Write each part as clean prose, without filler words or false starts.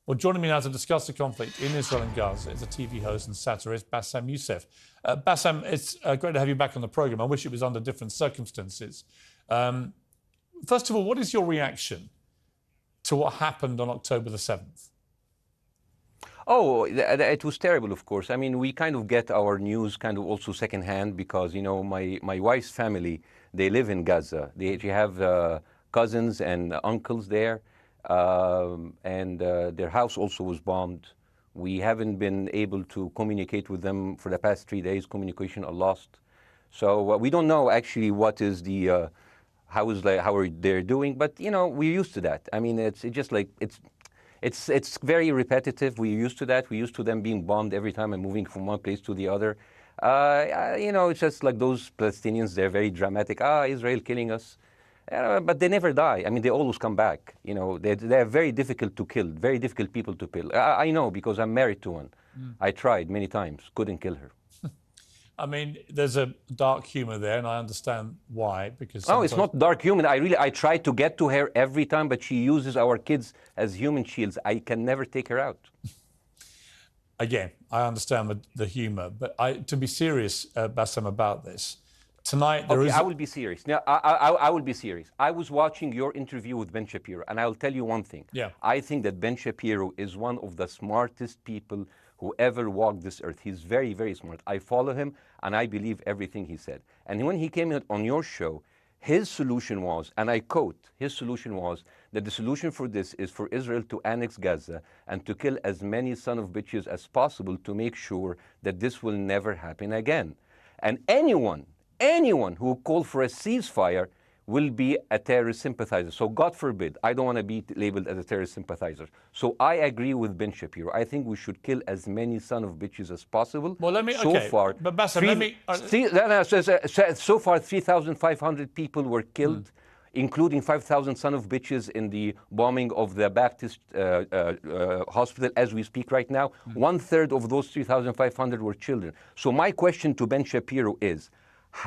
Well, joining me now to discuss the conflict in Israel and Gaza is a TV host and satirist, Bassem Yousef. Bassem, it's great to have you back on the programme. I wish it was under different circumstances. First of all, what is your reaction to what happened on October the 7th? Oh, it was terrible, of course. I mean, we kind of get our news kind of also secondhand because, you know, my wife's family, they live in Gaza. They have cousins and uncles there. And their house also was bombed. We haven't been able to communicate with them for the past 3 days. Communication are lost. So we don't know actually what is the, how are they doing, but you know, we're used to that. I mean, it's just like, it's very repetitive. We're used to that. We're used to them being bombed every time and moving from one place to the other. You know, it's just like those Palestinians, they're very dramatic. Israel killing us. But they never die. I mean, they always come back. You know, they're very difficult to kill, very difficult people to kill. I know because I'm married to one. I tried many times, couldn't kill her. I mean, there's a dark humour there, and I understand why. Because no, it's not dark humour. I try to get to her every time, but she uses our kids as human shields. I can never take her out. Again, I understand the humour, but to be serious, Bassem, about this. Tonight, there is... I will be serious. Now, I will be serious. I was watching your interview with Ben Shapiro, and I will tell you one thing. Yeah. I think that Ben Shapiro is one of the smartest people who ever walked this earth. He's very, very smart. I follow him, and I believe everything he said. And when he came on your show, his solution was, and I quote, his solution was that the solution for this is for Israel to annex Gaza and to kill as many son of bitches as possible to make sure that this will never happen again. And anyone who called for a ceasefire will be a terrorist sympathizer. So God forbid, I don't want to be labeled as a terrorist sympathizer. So I agree with Ben Shapiro. I think we should kill as many son of bitches as possible. Well, let me, so far, but Bassem, let me... So far, 3,500 people were killed, including 5,000 son of bitches in the bombing of the Baptist hospital as we speak right now. 1/3 of those 3,500 were children. So my question to Ben Shapiro is,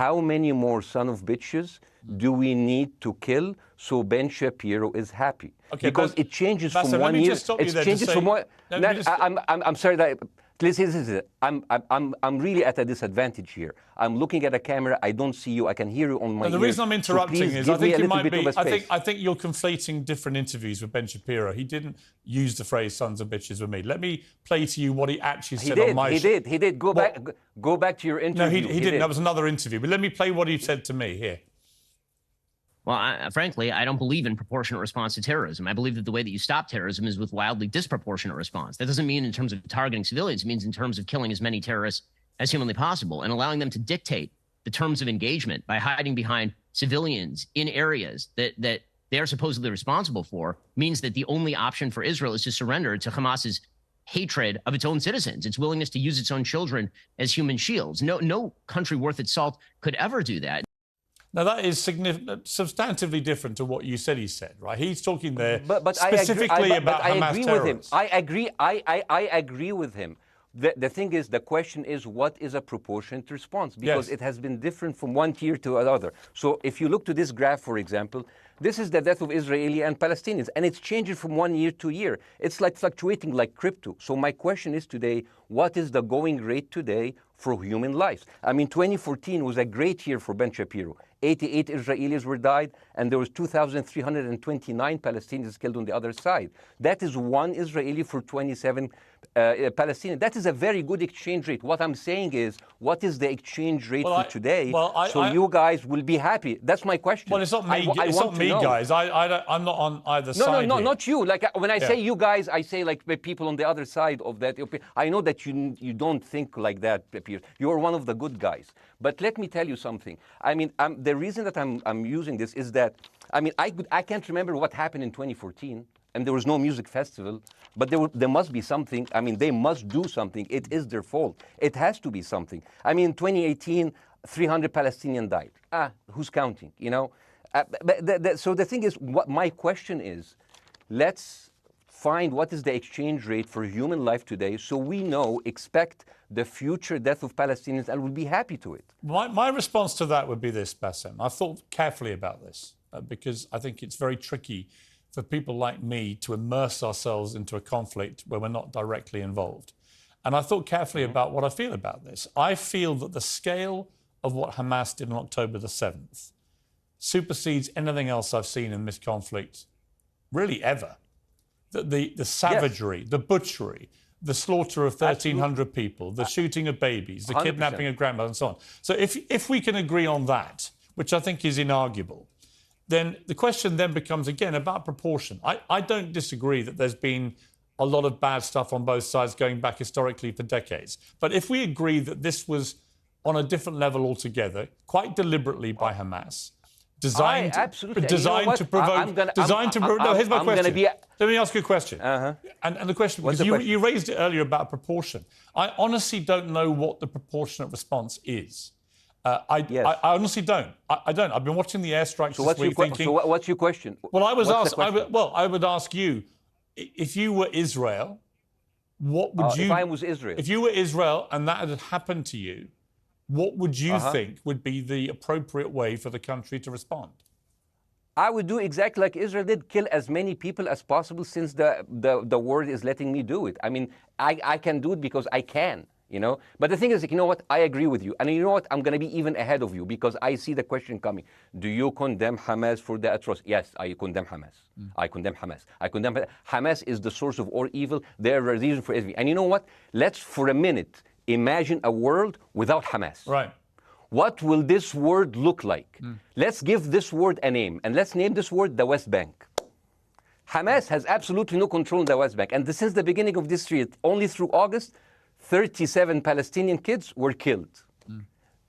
how many more son of bitches do we need to kill so Ben Shapiro is happy? Okay, because it changes Bassem, from 1 year. It changes from one. I'm sorry that. Listen, I'm really at a disadvantage here. I'm looking at a camera. I don't see you. I can hear you on my ears. The reason I'm interrupting so is I think you might be. I think you're conflating different interviews with Ben Shapiro. He didn't use the phrase "sons of bitches" with me. Let me play to you what he actually said on my show. He did. Go back to your interview. No, he didn't. That was another interview. But let me play what he said to me here. Well, frankly, I don't believe in proportionate response to terrorism. I believe that the way that you stop terrorism is with wildly disproportionate response. That doesn't mean in terms of targeting civilians. It means in terms of killing as many terrorists as humanly possible and allowing them to dictate the terms of engagement by hiding behind civilians in areas that they are supposedly responsible for means that the only option for Israel is to surrender to Hamas's hatred of its own citizens, its willingness to use its own children as human shields. No country worth its salt could ever do that. Now, that is substantively different to what you said he said, right? He's talking there but specifically about Hamas terrorists. I agree with him. The thing is, the question is, what is a proportionate response? Because it has been different from one tier to another. So if you look to this graph, for example, this is the death of Israeli and Palestinians, and it's changing from 1 year to year. It's like fluctuating like crypto. So my question is today, what is the going rate today for human lives? I mean, 2014 was a great year for Ben Shapiro. 88 Israelis were died, and there was 2,329 Palestinians killed on the other side. That is one Israeli for 27 Palestinians. That is a very good exchange rate. What I'm saying is, what is the exchange rate for today? So you guys will be happy. That's my question. Well, it's not me. It's not me, guys. I'm not on either side. No, not you. Like when I say you guys, I say like people on the other side of that. I know that you don't think like that, Piers. You're one of the good guys. But let me tell you something. I mean, the reason that I'm using this is that, I mean, I can't remember what happened in 2014, and there was no music festival, but there must be something. I mean, they must do something. It is their fault. It has to be something. I mean, 2018, 300 Palestinians died. Who's counting, you know? So the thing is, what my question is, let's find what is the exchange rate for human life today so we expect the future death of Palestinians and we'll be happy to it. My response to that would be this, Bassem. I've thought carefully about this because I think it's very tricky for people like me to immerse ourselves into a conflict where we're not directly involved. And I thought carefully about what I feel about this. I feel that the scale of what Hamas did on October the 7th supersedes anything else I've seen in this conflict, really ever. The savagery, the butchery, the slaughter of 1,300 people, the shooting of babies, the 100%. Kidnapping of grandmothers, and so on. So if we can agree on that, which I think is inarguable, then the question then becomes, again, about proportion. I don't disagree that there's been a lot of bad stuff on both sides going back historically for decades. But if we agree that this was on a different level altogether, quite deliberately by Hamas, designed to provoke... No, here's my question. Let me ask you a question. And the question, because you raised it earlier about proportion. I honestly don't know what the proportionate response is. I honestly don't. I don't. I've been watching the airstrikes this week thinking... So what's your question? Well, I would ask you, if you were Israel, what would you... If I was Israel? If you were Israel and that had happened to you, what would you think would be the appropriate way for the country to respond? I would do exactly like Israel did, kill as many people as possible since the world is letting me do it. I mean, I can do it because I can, you know? But the thing is, you know what? I agree with you. And you know what? I'm going to be even ahead of you because I see the question coming. Do you condemn Hamas for the atrocity? Yes, I condemn Hamas. I condemn Hamas. Hamas is the source of all evil. They're a reason for everything. And you know what? Let's, for a minute, imagine a world without Hamas. Right. What will this world look like? Let's give this word a name, and let's name this word the West Bank. Hamas has absolutely no control in the West Bank, and since the beginning of this year, only through August, 37 Palestinian kids were killed.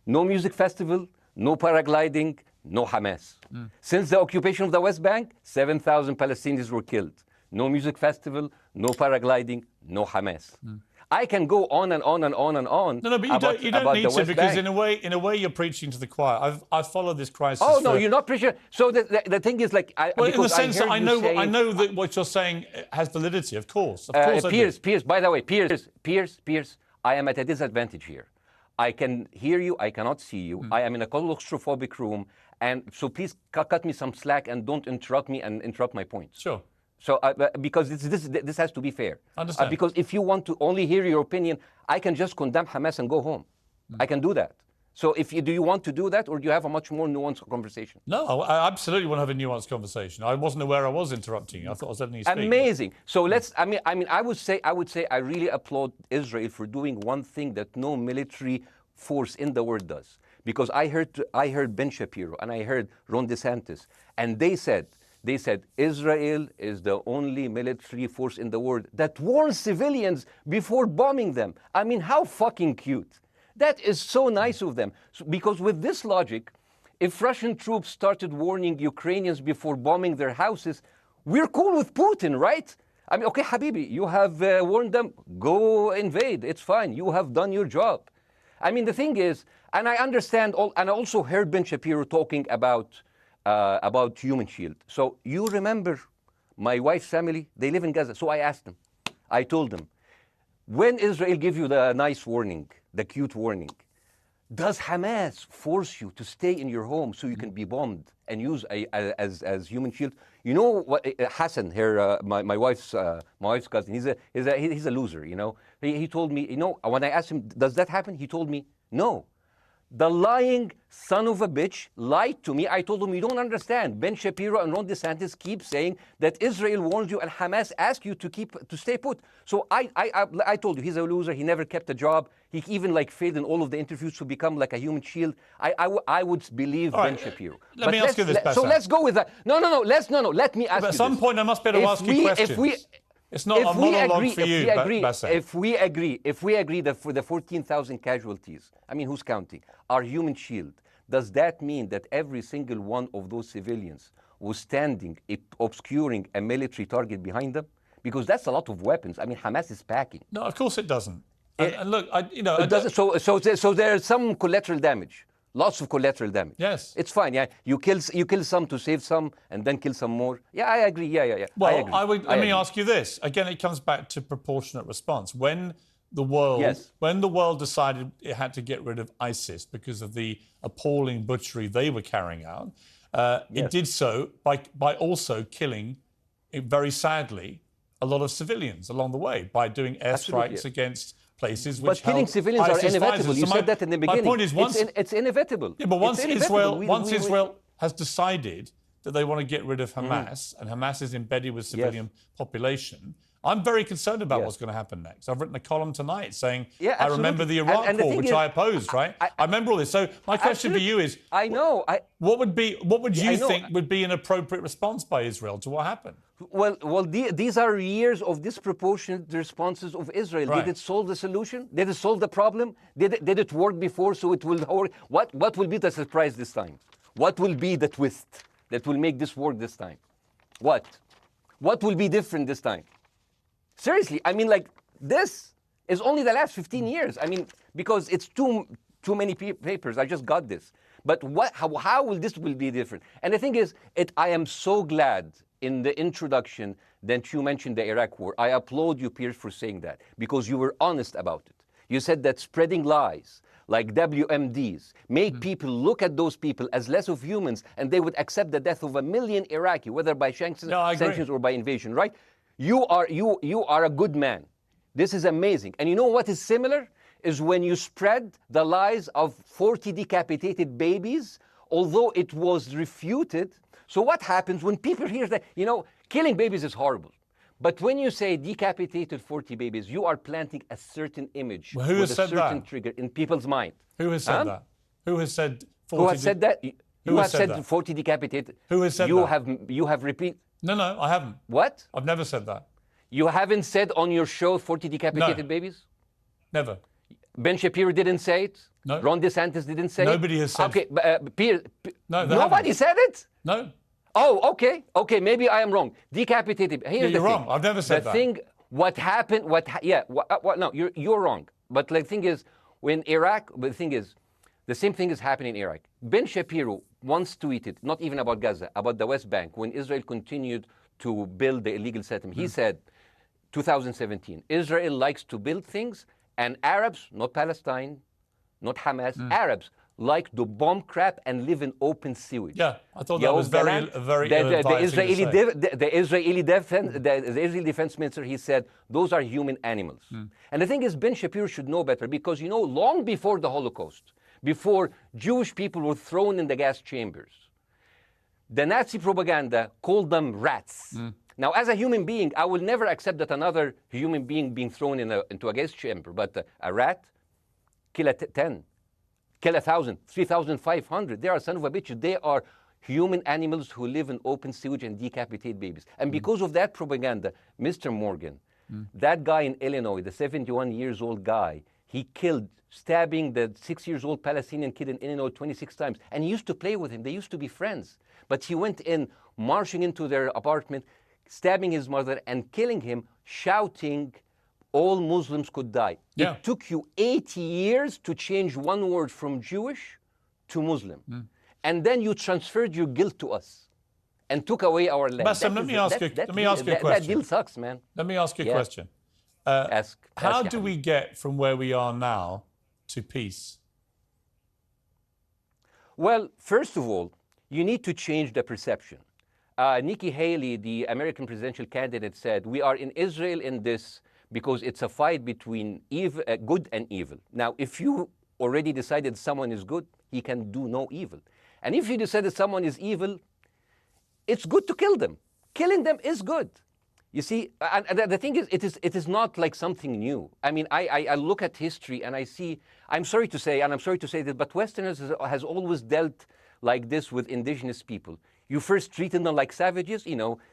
No music festival, no paragliding, no Hamas. Since the occupation of the West Bank, 7,000 Palestinians were killed. No music festival, no paragliding, no Hamas. I can go on and on and on and on. No, but you don't need to, because in a way you're preaching to the choir. I've followed this crisis. Oh no, you're not preaching. So the thing is, like, well, in the sense that I know that what you're saying has validity. Of course, Piers. By the way, Piers. I am at a disadvantage here. I can hear you. I cannot see you. I am in a claustrophobic room, and so please cut me some slack and don't interrupt me and interrupt my points. Sure. So, because this has to be fair. Understand. Because if you want to only hear your opinion, I can just condemn Hamas and go home. I can do that. So, do you want to do that, or do you have a much more nuanced conversation? No, I absolutely want to have a nuanced conversation. I wasn't aware I was interrupting you. I thought I was letting you speak. Amazing. So let's. I mean, I would say I really applaud Israel for doing one thing that no military force in the world does. Because I heard Ben Shapiro and I heard Ron DeSantis, and they said Israel is the only military force in the world that warns civilians before bombing them. I mean, how fucking cute. That is so nice of them. Because with this logic, if Russian troops started warning Ukrainians before bombing their houses, we're cool with Putin, right? I mean, okay, Habibi, you have warned them, go invade. It's fine. You have done your job. I mean, the thing is, and I understand, and I also heard Ben Shapiro talking about Human Shield. So you remember my wife's family, they live in Gaza. So I asked them, I told them, when Israel give you the nice warning, the cute warning, does Hamas force you to stay in your home so you can be bombed and use as Human Shield? You know what, Hassan here, my wife's cousin, he's a loser, you know. He told me, you know, when I asked him, does that happen? He told me, no. The lying son of a bitch lied to me. I told him, you don't understand. Ben Shapiro and Ron DeSantis keep saying that Israel warned you and Hamas asked you to stay put. So I told you, he's a loser. He never kept a job. He even failed in all of the interviews to become like a human shield. I would believe Ben Shapiro. Let me ask you this, Bassem. So let's go with that. No. Let me ask you this. At some point, I must be able to ask you questions. It's not a monologue for you, Bassem. If we agree that for the 14,000 casualties, I mean, who's counting, are Human Shield, does that mean that every single one of those civilians was standing, obscuring a military target behind them? Because that's a lot of weapons. I mean, Hamas is packing. No, of course it doesn't. And look, so there's some collateral damage. Lots of collateral damage. Yes. It's fine, yeah. You kill some to save some and then kill some more. Yeah, I agree. Yeah. Well, let me ask you this. Again, it comes back to proportionate response. When the world decided it had to get rid of ISIS because of the appalling butchery they were carrying out, it did so by also killing very sadly, a lot of civilians along the way by doing airstrikes against places which. But killing civilians are inevitable. You said that in the beginning. My point is, it's inevitable. Yeah, but once Israel has decided that they want to get rid of Hamas, and Hamas is embedded with civilian population, I'm very concerned about what's going to happen next. I've written a column tonight saying, I remember the Iraq war, which I opposed, right? I remember all this. So my question for you is, what would you think would be an appropriate response by Israel to what happened? Well, these are years of disproportionate responses of Israel. Right. Did it solve the solution? Did it solve the problem? Did it work before, so it will work? What will be the surprise this time? What will be the twist that will make this work this time? What will be different this time? Seriously, I mean, like, this is only the last 15 years. I mean, because it's too many papers. I just got this. But how will this be different? And the thing is, I am so glad in the introduction that you mentioned the Iraq war. I applaud you, Piers, for saying that, because you were honest about it. You said that spreading lies like WMDs make people look at those people as less of humans, and they would accept the death of 1 million Iraqi, whether by sanctions or by invasion, right? You are a good man. This is amazing. And you know what is similar? Is when you spread the lies of 40 decapitated babies, although it was refuted. So what happens when people hear that, killing babies is horrible. But when you say decapitated 40 babies, you are planting a certain image with a certain trigger in people's mind. Who has said that? Who has said 40? Who has said that? You have said 40 decapitated. Who has said that? You have repeated. No, I haven't. What? I've never said that. You haven't said on your show 40 decapitated babies? Never. Ben Shapiro didn't say it? No. Ron DeSantis didn't say Nobody it? has said it. Okay, Piers, nobody said it? No. Oh, okay. Okay, maybe I am wrong. Decapitated. Here's you're wrong. I've never said that. What happened, no, you're wrong. But the thing is, when Iraq, the same thing is happening in Iraq. Ben Shapiro once tweeted, not even about Gaza, about the West Bank, when Israel continued to build the illegal settlement. He said, 2017, Israel likes to build things, and Arabs, not Palestine, not Hamas, Arabs like to bomb crap and live in open sewage. Yeah, I thought that was very the Israeli defense minister, he said, those are human animals. And the thing is, Ben Shapiro should know better, because, long before the Holocaust, before Jewish people were thrown in the gas chambers, the Nazi propaganda called them rats. Now, as a human being, I will never accept that another human being being thrown into a gas chamber, but a rat, kill 10, kill 1,000, 3,500. They are son of a bitch. They are human animals who live in open sewage and decapitate babies. And because of that propaganda, Mr. Morgan, that guy in Illinois, the 71 years old guy, he killed, stabbing the 6-year-old Palestinian kid in Illinois 26 times. And he used to play with him. They used to be friends. But he went in, marching into their apartment, stabbing his mother and killing him, shouting, all Muslims could die. Yeah. It took you 80 years to change one word from Jewish to Muslim. And then you transferred your guilt to us and took away our land. Bassem, let me ask you a question. That deal sucks, man. Let me ask you a question. How do we get from where we are now to peace? Well, first of all, you need to change the perception. Nikki Haley, the American presidential candidate, said, we are in Israel in this because it's a fight between good and evil. Now, if you already decided someone is good, he can do no evil. And if you decided someone is evil, it's good to kill them. Killing them is good. You see, and the thing is, it is not like something new. I mean, I look at history and I see, I'm sorry to say this, but Westerners has always dealt like this with indigenous people. You first treated them like savages,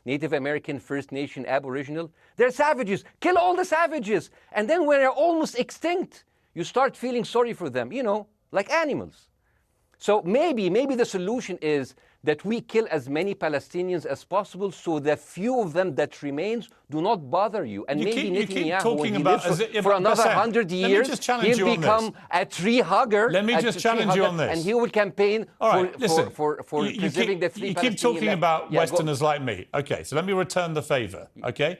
Native American, First Nation, Aboriginal. They're savages. Kill all the savages. And then when they're almost extinct, you start feeling sorry for them, like animals. So maybe the solution is that we kill as many Palestinians as possible, so the few of them that remains do not bother you. And maybe Netanyahu, when he lives for another 100 years, he'll become a tree hugger. Let me just challenge you on this. And he will campaign for preserving the three Palestinians. You keep talking about Westerners like me. Okay, so let me return the favor, okay?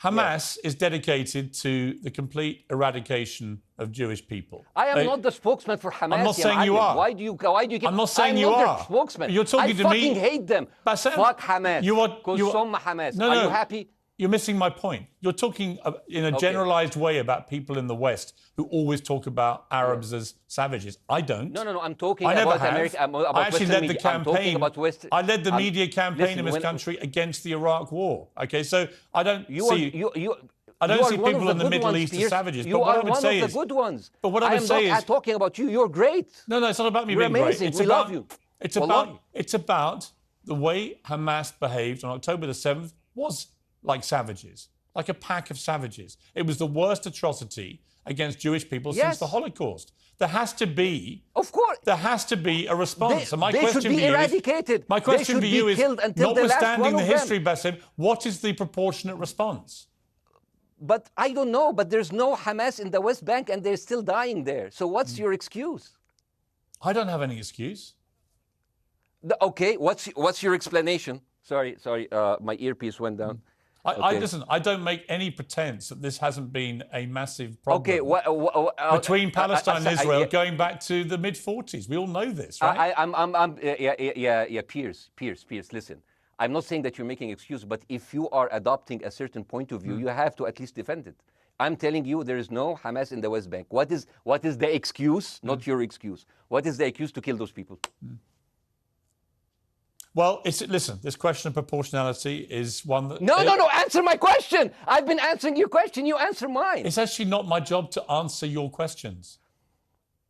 Hamas is dedicated to the complete eradication of Jewish people. I am not the spokesman for Hamas. I'm not saying you are. Why do you keep... I'm not saying you are. I'm not their spokesman. You're talking to me. I fucking hate them. Bassem, Fuck Hamas. You are Hamas. No, are no, you happy? You're missing my point. You're talking in a generalized way about people in the West who always talk about Arabs as savages. I don't. No. I'm talking about America. About I actually led the campaign. I led the media campaign in this country against the Iraq War. Okay, so I don't see. I don't see people in the Middle East as savages. You are one of the good ones. But what I would say is, I'm not talking about you. You're great. No, it's not about me being amazing. great. We love you. It's about the way Hamas behaved on October the 7th was like savages, like a pack of savages. It was the worst atrocity against Jewish people since the Holocaust. There has to be, of course, there has to be a response. They should be eradicated. My question for you is, notwithstanding the history, Bassem, what is the proportionate response? But I don't know. But there's no Hamas in the West Bank, and they're still dying there. So what's your excuse? I don't have any excuse. Okay, what's your explanation? Sorry, my earpiece went down. Listen, I don't make any pretense that this hasn't been a massive problem between Palestine and Israel going back to the mid-40s. We all know this, right? Piers, listen. I'm not saying that you're making excuses, but if you are adopting a certain point of view, you have to at least defend it. I'm telling you, there is no Hamas in the West Bank. What is the excuse? Not your excuse. What is the excuse to kill those people? Well, listen, this question of proportionality is one that... No, answer my question. I've been answering your question. You answer mine. It's actually not my job to answer your questions.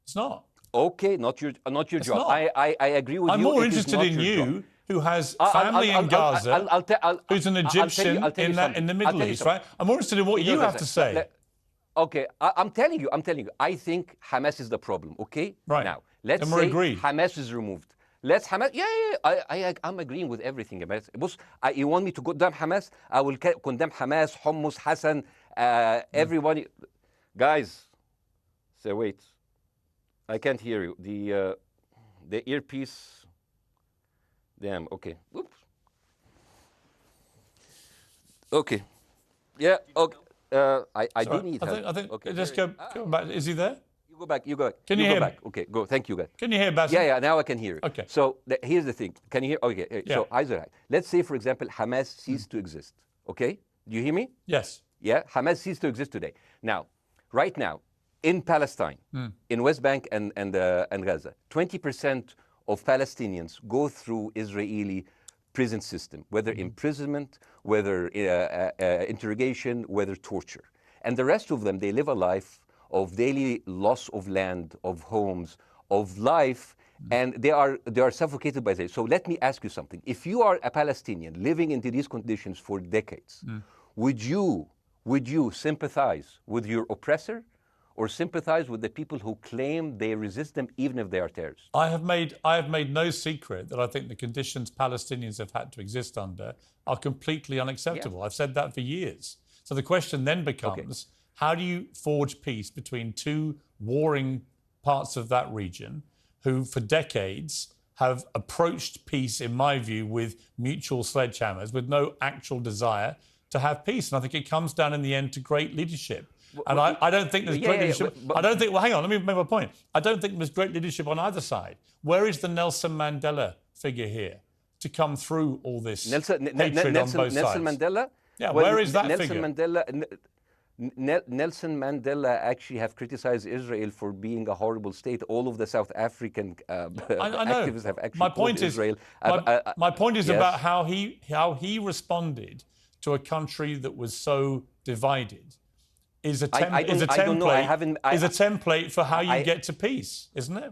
It's not. Okay, not your job. Not. I agree with you. I'm more interested in you, who has family in Gaza, who's an Egyptian in the Middle East, right? I'm more interested in what you have to say. Okay, I'm telling you. I think Hamas is the problem, okay? Right. Now, let's say Hamas is removed. Let's Hamas. I'm agreeing with everything. You want me to condemn Hamas? I will condemn Hamas, Hummus, Hassan, everybody. Guys, so wait. I can't hear you. The earpiece. Damn. Okay. Oops. Okay. Yeah. Okay. I do need help. I think. Okay. Just go back. Is he there? You go back. Can you hear me? Okay, go. Thank you, guys. Can you hear Bassem? Yeah, now I can hear you. Okay. So here's the thing. Can you hear? Okay. So let's say, for example, Hamas ceased to exist. Okay? Do you hear me? Yes. Yeah. Hamas ceased to exist today. Now, right now, in Palestine, in West Bank and Gaza, 20% of Palestinians go through Israeli prison system, whether imprisonment, whether interrogation, whether torture, and the rest of them, they live a life of daily loss of land, of homes, of life, and they are suffocated by this. So let me ask you something. If you are a Palestinian living into these conditions for decades, would you sympathize with your oppressor, or sympathize with the people who claim they resist them even if they are terrorists? I have made no secret that I think the conditions Palestinians have had to exist under are completely unacceptable. Yeah. I've said that for years. So the question then becomes, how do you forge peace between two warring parts of that region who, for decades, have approached peace, in my view, with mutual sledgehammers, with no actual desire to have peace? And I think it comes down in the end to great leadership. And I don't think there's great leadership. Well, hang on, let me make my point. I don't think there's great leadership on either side. Where is the Nelson Mandela figure here to come through all this hatred on both sides? Nelson Mandela? Yeah, where is that Nelson figure? Nelson Mandela actually have criticized Israel for being a horrible state. All of the South African activists have actually called Israel. My point is about how he responded to a country that was so divided. Is a template for how you get to peace, isn't it?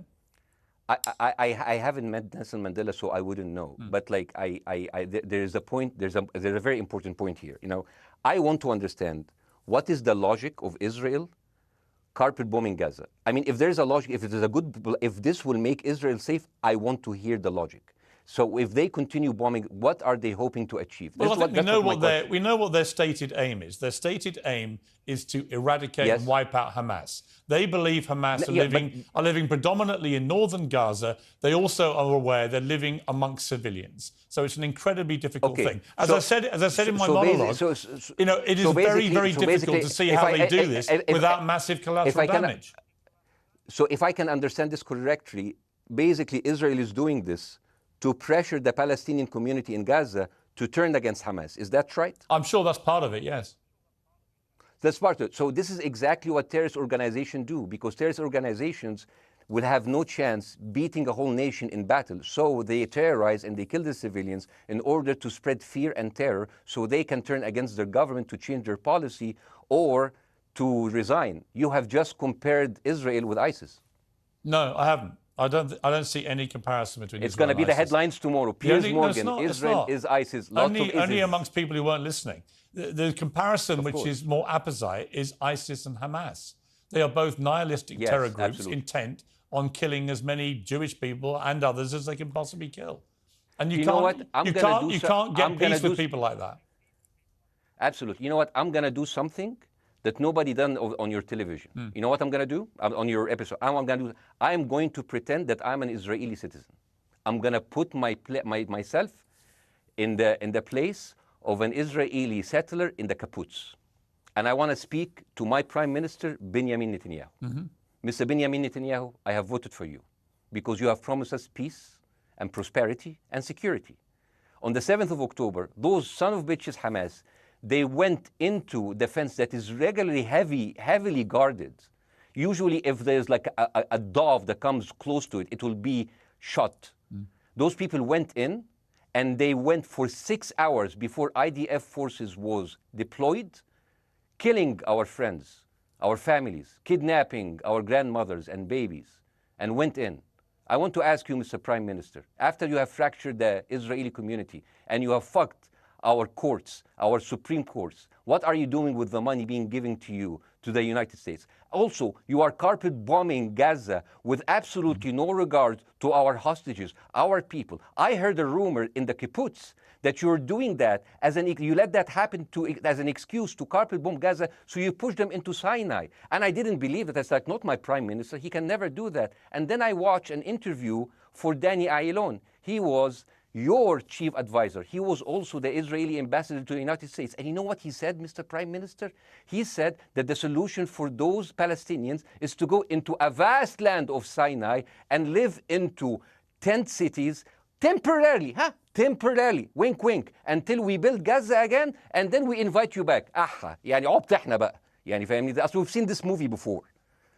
I haven't met Nelson Mandela, so I wouldn't know. But there's a point. There's a very important point here. You know, I want to understand what is the logic of Israel carpet bombing Gaza. I mean, if there's a logic, if this will make Israel safe, I want to hear the logic. So if they continue bombing, what are they hoping to achieve? Well, I think we know what their stated aim is. Their stated aim is to eradicate and wipe out Hamas. They believe Hamas are living predominantly in northern Gaza. They also are aware they're living amongst civilians. So it's an incredibly difficult thing. As I said in my monologue, it is very, very difficult to see how they do this without massive collateral damage. So if I can understand this correctly, basically Israel is doing this to pressure the Palestinian community in Gaza to turn against Hamas. Is that right? I'm sure that's part of it, yes. That's part of it. So this is exactly what terrorist organizations do, because terrorist organizations will have no chance beating a whole nation in battle. So they terrorize and they kill the civilians in order to spread fear and terror so they can turn against their government to change their policy or to resign. You have just compared Israel with ISIS. No, I haven't. I don't see any comparison between It's going to be the headlines tomorrow. Piers Morgan, Israel is ISIS. Only amongst people who weren't listening. The comparison, which is more apposite, is ISIS and Hamas. They are both nihilistic terror groups intent on killing as many Jewish people and others as they can possibly kill. And you can't get peace with people like that. Absolutely. You know what? I'm going to do something that nobody done on your television. You know what I'm going to do on your episode? I'm going to pretend that I'm an Israeli citizen. I'm going to put myself in the place of an Israeli settler in the kibbutz. And I want to speak to my Prime Minister, Benjamin Netanyahu. Mr. Benjamin Netanyahu, I have voted for you because you have promised us peace and prosperity and security. On the 7th of October, those son of bitches Hamas, they went into the fence that is regularly heavily guarded. Usually if there's like a dove that comes close to it, it will be shot. Those people went in and they went for 6 hours before IDF forces was deployed, killing our friends, our families, kidnapping our grandmothers and babies, and went in. I want to ask you, Mr. Prime Minister, after you have fractured the Israeli community and you have fucked our courts, our Supreme Courts, what are you doing with the money being given to you, to the United States? Also, you are carpet bombing Gaza with absolutely no regard to our hostages, our people. I heard a rumor in the kibbutz that you're doing that you let that happen as an excuse to carpet bomb Gaza, so you push them into Sinai. And I didn't believe it. It's like, not my Prime Minister. He can never do that. And then I watched an interview for Danny Ayalon. He was your chief advisor. He was also the Israeli ambassador to the United States. And you know what he said, Mr. Prime Minister? He said that the solution for those Palestinians is to go into a vast land of Sinai and live into tent cities temporarily, temporarily, wink wink, until we build Gaza again, and then we invite you back. يعني عبط احنا بقى. يعني فاهمني؟ We've seen this movie before.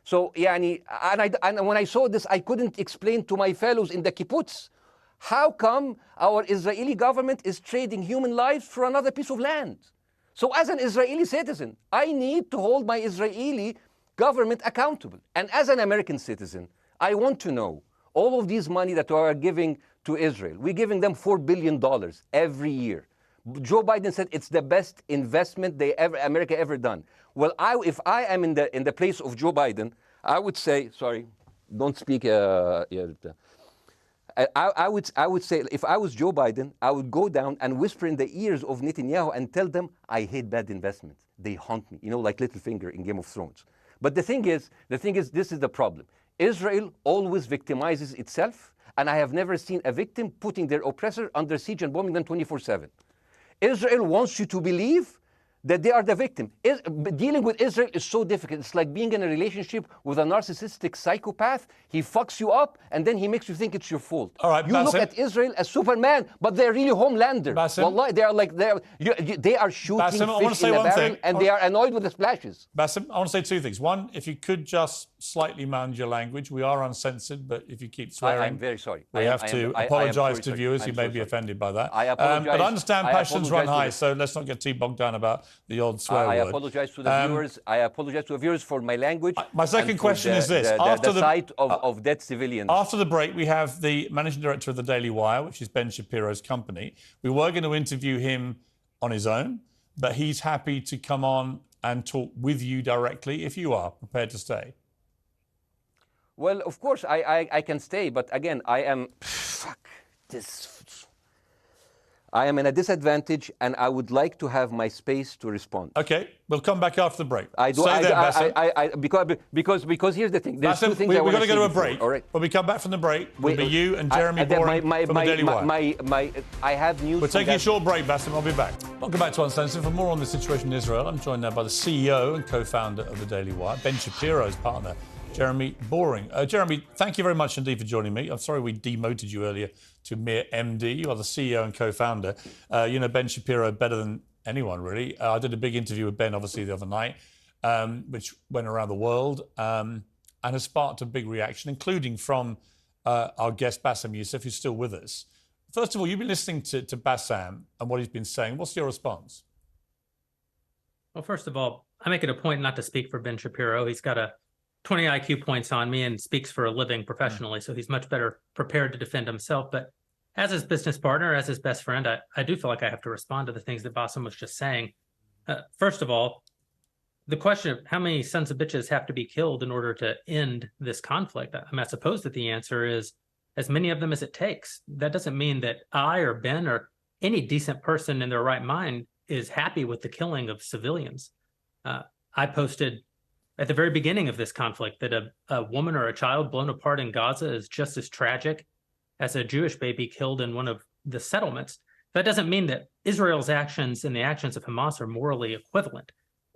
So يعني, and when I saw this, I couldn't explain to my fellows in the kibbutz, how come our Israeli government is trading human lives for another piece of land? So as an Israeli citizen, I need to hold my Israeli government accountable. And as an American citizen, I want to know all of these money that we are giving to Israel. We're giving them $4 billion every year. Joe Biden said it's the best investment America ever done. Well, if I am in the place of Joe Biden, I would say, sorry, don't speak. I would say, if I was Joe Biden, I would go down and whisper in the ears of Netanyahu and tell them, I hate bad investments. They haunt me, like Littlefinger in Game of Thrones. But the thing is, this is the problem. Israel always victimizes itself, and I have never seen a victim putting their oppressor under siege and bombing them 24/7. Israel wants you to believe that they are the victim. Dealing with Israel is so difficult. It's like being in a relationship with a narcissistic psychopath. He fucks you up, and then he makes you think it's your fault. All right, you Bassem, look at Israel as Superman, but they're really Homelander. Bassem, Wallahi, they are shooting Bassem, fish in a barrel, and they are annoyed with the splashes. Bassem, I want to say two things. One, if you could just slightly manage your language. We are uncensored, but if you keep swearing... I'm very sorry. We have to apologise to viewers who may be offended by that. I apologize. But I understand passions run high, so let's not get too bogged down about the odd swear word. I apologize to the viewers. I apologize to the viewers for my language. My second question is this. After the sight of dead civilians. After the break, we have the managing director of the Daily Wire, which is Ben Shapiro's company. We were going to interview him on his own, but he's happy to come on and talk with you directly if you are prepared to stay. Well, of course, I can stay, but again, I am... I am in a disadvantage, and I would like to have my space to respond. Okay, we'll come back after the break. Because here's the thing. There's Bassem, two things we've I want got to go to a break. All right. When we come back from the break, it'll be you and Jeremy Boring from the Daily Wire. I have news. We're taking a short break, Bassem. I'll be back. Welcome back to Uncensored. For more on the situation in Israel, I'm joined now by the CEO and co-founder of the Daily Wire, Ben Shapiro's partner, Jeremy Boring. Jeremy, thank you very much indeed for joining me. I'm sorry we demoted you earlier to mere MD. You are the CEO and co-founder. You know Ben Shapiro better than anyone, really. I did a big interview with Ben, obviously, the other night, which went around the world and has sparked a big reaction, including from our guest, Bassem Yousef, who's still with us. First of all, you've been listening to Bassem and what he's been saying. What's your response? Well, first of all, I make it a point not to speak for Ben Shapiro. He's got a 20 IQ points on me and speaks for a living professionally, so he's much better prepared to defend himself. But as his business partner, as his best friend, I do feel like I have to respond to the things that Bassem was just saying. First of all, the question of how many sons of bitches have to be killed in order to end this conflict, I suppose that the answer is as many of them as it takes. That doesn't mean that I or Ben or any decent person in their right mind is happy with the killing of civilians. I posted at the very beginning of this conflict that a woman or a child blown apart in Gaza is just as tragic as a Jewish baby killed in one of the settlements. That doesn't mean that Israel's actions and the actions of Hamas are morally equivalent.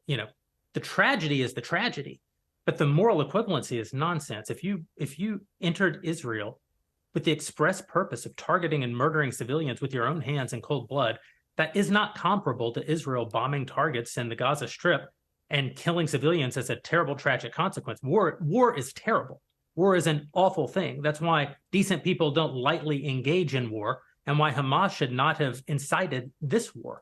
You know, the tragedy is the tragedy, but the moral equivalency is nonsense. If you entered Israel with the express purpose of targeting and murdering civilians with your own hands in cold blood, that is not comparable to Israel bombing targets in the Gaza Strip and killing civilians as a terrible, tragic consequence. War is terrible. War is an awful thing. That's why decent people don't lightly engage in war, and why Hamas should not have incited this war.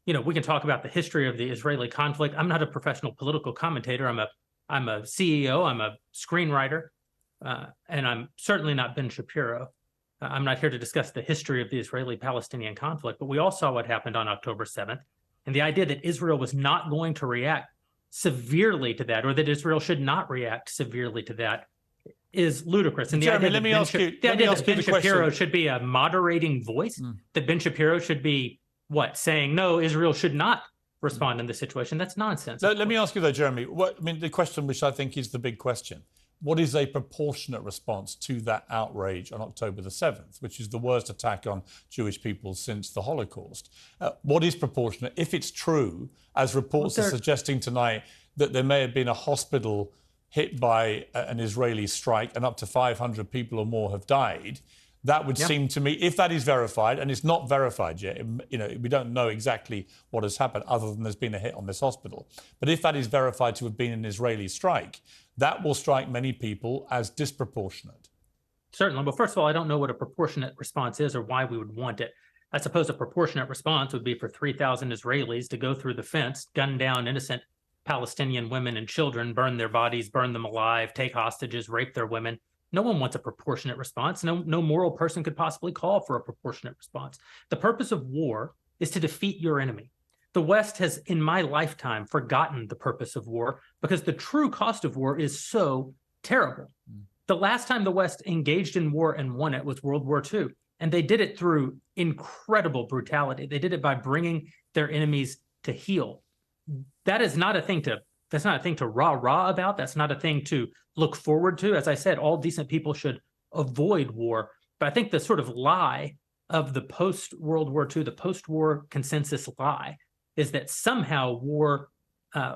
You know, we can talk about the history of the Israeli conflict. I'm not a professional political commentator. I'm a CEO. I'm a screenwriter, and I'm certainly not Ben Shapiro. I'm not here to discuss the history of the Israeli-Palestinian conflict, but we all saw what happened on October 7th. And the idea that Israel was not going to react severely to that, or that Israel should not react severely to that, is ludicrous. And Jeremy, let me ask you the question. Ben Shapiro should be a moderating voice, that Ben Shapiro should be, saying, no, Israel should not respond in this situation. That's nonsense. Let me ask you, though, Jeremy, the question which I think is the big question. What is a proportionate response to that outrage on October the 7th, which is the worst attack on Jewish people since the Holocaust? What is proportionate? If it's true, as reports are suggesting tonight, that there may have been a hospital hit by an Israeli strike and up to 500 people or more have died, that would seem to me, if that is verified, and it's not verified yet, you know, we don't know exactly what has happened other than there's been a hit on this hospital. But if that is verified to have been an Israeli strike, that will strike many people as disproportionate. Certainly. Well, first of all, I don't know what a proportionate response is or why we would want it. I suppose a proportionate response would be for 3,000 Israelis to go through the fence, gun down innocent Palestinian women and children, burn their bodies, burn them alive, take hostages, rape their women. No one wants a proportionate response. No moral person could possibly call for a proportionate response. The purpose of war is to defeat your enemy. The West has, in my lifetime, forgotten the purpose of war because the true cost of war is so terrible. The last time the West engaged in war and won it was World War II, and they did it through incredible brutality. They did it by bringing their enemies to heel. That is not a thing to That's not a thing to rah-rah about. That's not a thing to look forward to. As I said, all decent people should avoid war. But I think the sort of lie of the post-World War II, the post-war consensus lie, is that somehow war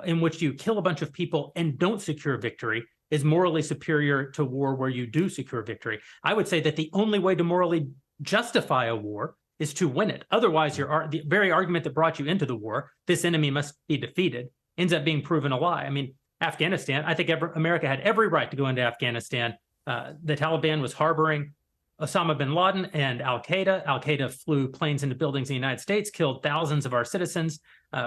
in which you kill a bunch of people and don't secure victory is morally superior to war where you do secure victory. I would say that the only way to morally justify a war is to win it. Otherwise, the very argument that brought you into the war, this enemy must be defeated, ends up being proven a lie. I mean, Afghanistan, I think America had every right to go into Afghanistan. The Taliban was harboring Osama bin Laden and al-Qaeda. Al-Qaeda flew planes into buildings in the United States, killed thousands of our citizens,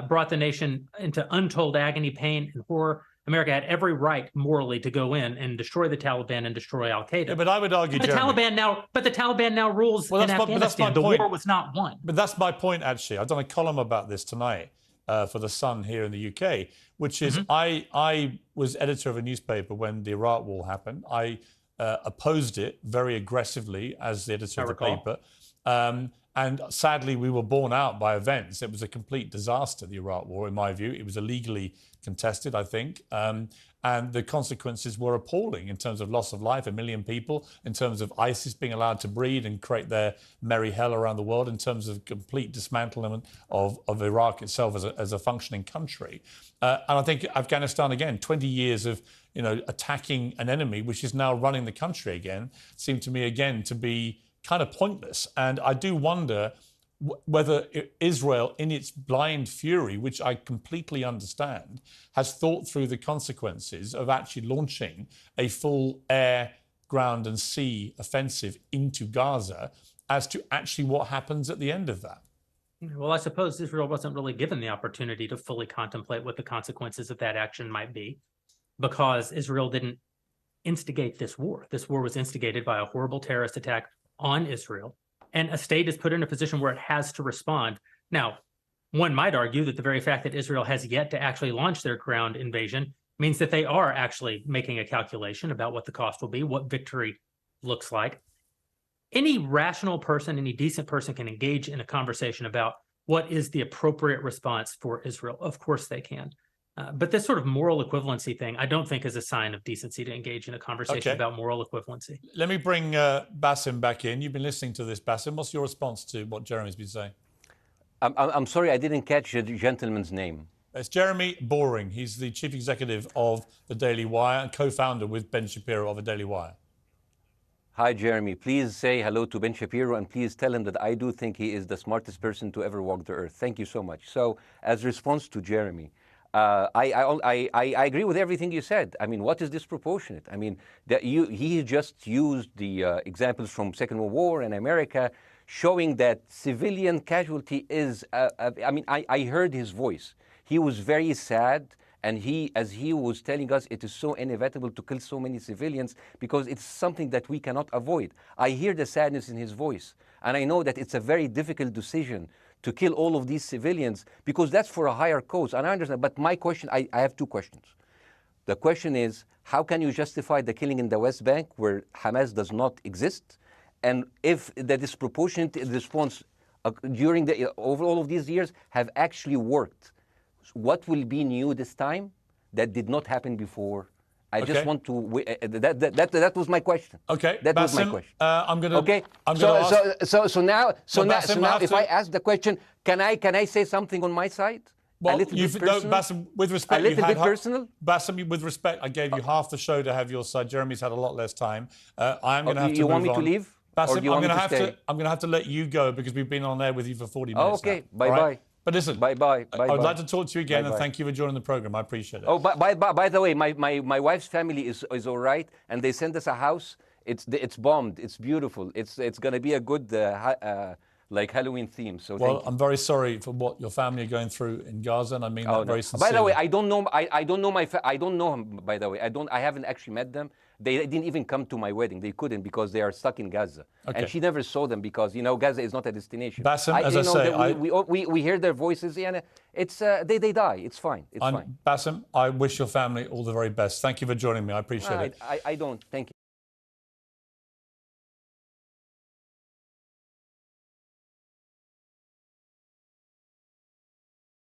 brought the nation into untold agony, pain, and horror. America had every right morally to go in and destroy the Taliban and destroy al-Qaeda. Yeah, but I would argue, the Taliban now rules in Afghanistan. The war was not won. But that's my point, actually. I've done a column about this tonight for The Sun here in the UK, which is I was editor of a newspaper when the Iraq war happened. I opposed it very aggressively as the editor of the paper. And sadly, we were borne out by events. It was a complete disaster, the Iraq War, in my view. It was illegally contested, I think. And the consequences were appalling in terms of loss of life, 1 million people, in terms of ISIS being allowed to breed and create their merry hell around the world, in terms of complete dismantlement of Iraq itself as a functioning country. And I think Afghanistan, again, 20 years of attacking an enemy, which is now running the country again, seemed to me, again, to be kind of pointless. And I do wonder whether Israel, in its blind fury, which I completely understand, has thought through the consequences of actually launching a full air, ground and sea offensive into Gaza as to actually what happens at the end of that. Well, I suppose Israel wasn't really given the opportunity to fully contemplate what the consequences of that action might be, because Israel didn't instigate this war. This war was instigated by a horrible terrorist attack on Israel. And a state is put in a position where it has to respond. Now, one might argue that the very fact that Israel has yet to actually launch their ground invasion means that they are actually making a calculation about what the cost will be, what victory looks like. Any rational person, any decent person can engage in a conversation about what is the appropriate response for Israel. Of course they can. But this sort of moral equivalency thing, I don't think is a sign of decency to engage in a conversation about moral equivalency. Let me bring Bassem back in. You've been listening to this, Bassem. What's your response to what Jeremy's been saying? I'm sorry, I didn't catch the gentleman's name. It's Jeremy Boring. He's the chief executive of the Daily Wire and co-founder with Ben Shapiro of the Daily Wire. Hi, Jeremy. Please say hello to Ben Shapiro, and please tell him that I do think he is the smartest person to ever walk the earth. Thank you so much. So, as response to Jeremy, I agree with everything you said. I mean, what is disproportionate? I mean, he just used the examples from Second World War and America, showing that civilian casualty is, I mean, I heard his voice. He was very sad, and as he was telling us, it is so inevitable to kill so many civilians because it's something that we cannot avoid. I hear the sadness in his voice, and I know that it's a very difficult decision to kill all of these civilians because that's for a higher cause, and I understand. But my question, I have two questions. The question is, how can you justify the killing in the West Bank where Hamas does not exist? And if the disproportionate response during over all of these years have actually worked, what will be new this time that did not happen before? I just want to. That was my question. Okay, that was my question. I'm gonna. Okay. So now, if I ask the question, can I say something on my side? Well, a little bit personal? Bassem, with respect, a little bit personal. Bassem, with respect, I gave you half the show to have your side. Jeremy's had a lot less time. I'm going to have to. You move want me on. to leave? Bassem, or do you want me to stay? I'm going to have to let you go because we've been on there with you for 40 minutes. Okay. Now. Bye bye. Right? But listen, bye. I'd like to talk to you again, and thank you for joining the program. I appreciate it. Oh, by the way, my wife's family is all right, and they sent us a house. It's bombed. It's beautiful. It's going to be a good like Halloween theme. So I'm very sorry for what your family are going through in Gaza, and I mean that very sincerely. By the way, I don't know. I don't know I don't know him. By the way, I haven't actually met them. They didn't even come to my wedding. They couldn't because they are stuck in Gaza. Okay. And she never saw them because, Gaza is not a destination. Bassem, as I say, we hear their voices and it's they die. It's fine. It's fine. Bassem, I wish your family all the very best. Thank you for joining me. I appreciate it. I don't. Thank you.